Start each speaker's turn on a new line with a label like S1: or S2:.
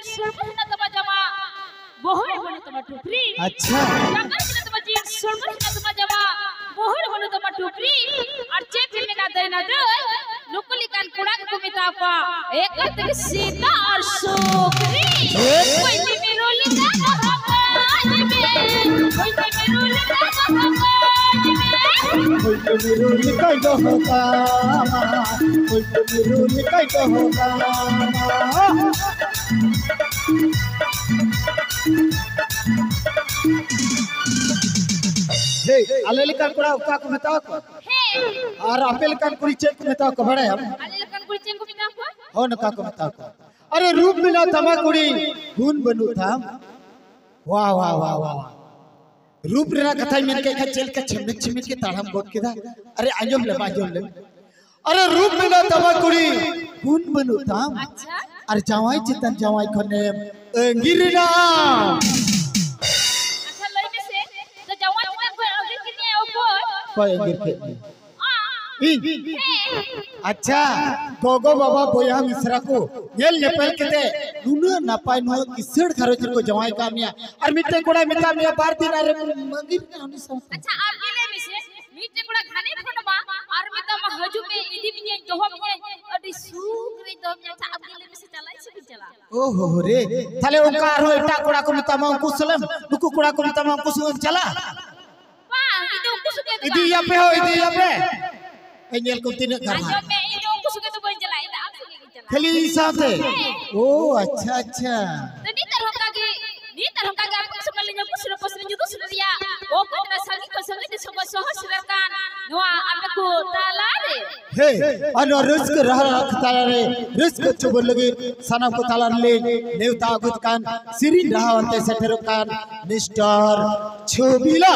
S1: jeans सरबत ना तमा जमा बोहर बनो तमा टोकरी
S2: अच्छा
S1: जगर ना तमा जीन्स सरबत ना तमा जमा बोहर बनो तमा टोकरी और चेप में ना दे ना दे नुकुली कान कुड़ा को मिता पा एक तक सीता और सोकरी कोई भी रोली ना भगवान में कोई भी रोली ना भगवान में
S2: कोई तो मेरू निकाय दो होगा कोई तो मेरू निकाय दो होगा हे आलेली कान कुड़ा उका को बताओ को और अपेल कान कुड़ी चेक को बताओ को बड़े हम
S1: आलेली कान कुड़ी चेक को बताओ को
S2: हो न का को बताओ को अरे रूप मिला तमा कुड़ी गुण बनू था वाह वाह वाह वाह रूप रेना कथा मेन के चल के छिमिक के ताड़म गोट केदा अरे आजम ले अरे रूप मिला तमा कुड़ी गुण बनू था
S1: अच्छा
S2: अरे जवाई चितन जवाई खने अंगिरना
S1: अच्छा लई में से तो जवान चितन को अंगिर कितने ऊपर
S2: कोई अंगिर के अच्छा गोगो बाबा बोया मिश्रा को येल नेपाल के दे नुनु नपाय नो किसड़ खरोच को जवाई कामिया और मिट्टे कोड़ा मिता मिया बार दिन अरे मंगिर ने उनी सब
S1: अच्छा आप गेले मिसे मिट्टे कोड़ा खाने फटबा और मिता म हजू में इदी में दोह में अडी सूक रे दो में अच्छा आप गेले मिसे चलाई से भी चला
S2: ओ हो रे थाले ओंकार हो एटा कोड़ा को मिता म कुसलम नुकु कोड़ा को मिता म कुसलम चला
S1: वाह इदो कुसुके
S2: इदी या पे हो इदी या पे एंगल को तीन घर
S1: आजो में इदो कुसुके तो कोई चला इदा आप सुके चला
S2: खाली हिसाब से ओ अच्छा अच्छा
S1: तो नी तरह का आप कुसुके ले कुसुरे पसरे जो दूसरे दिया ओ कोना संगी को संगी दिसो को सहस्रकान नोआ आपको ताला रे
S2: हे अन रिस्क रह ताला रे रिस्क चुबल लगे सना को ताला ले देवता गुत कान सिरी रहा अंते सेठर कान मिस्टर छबिला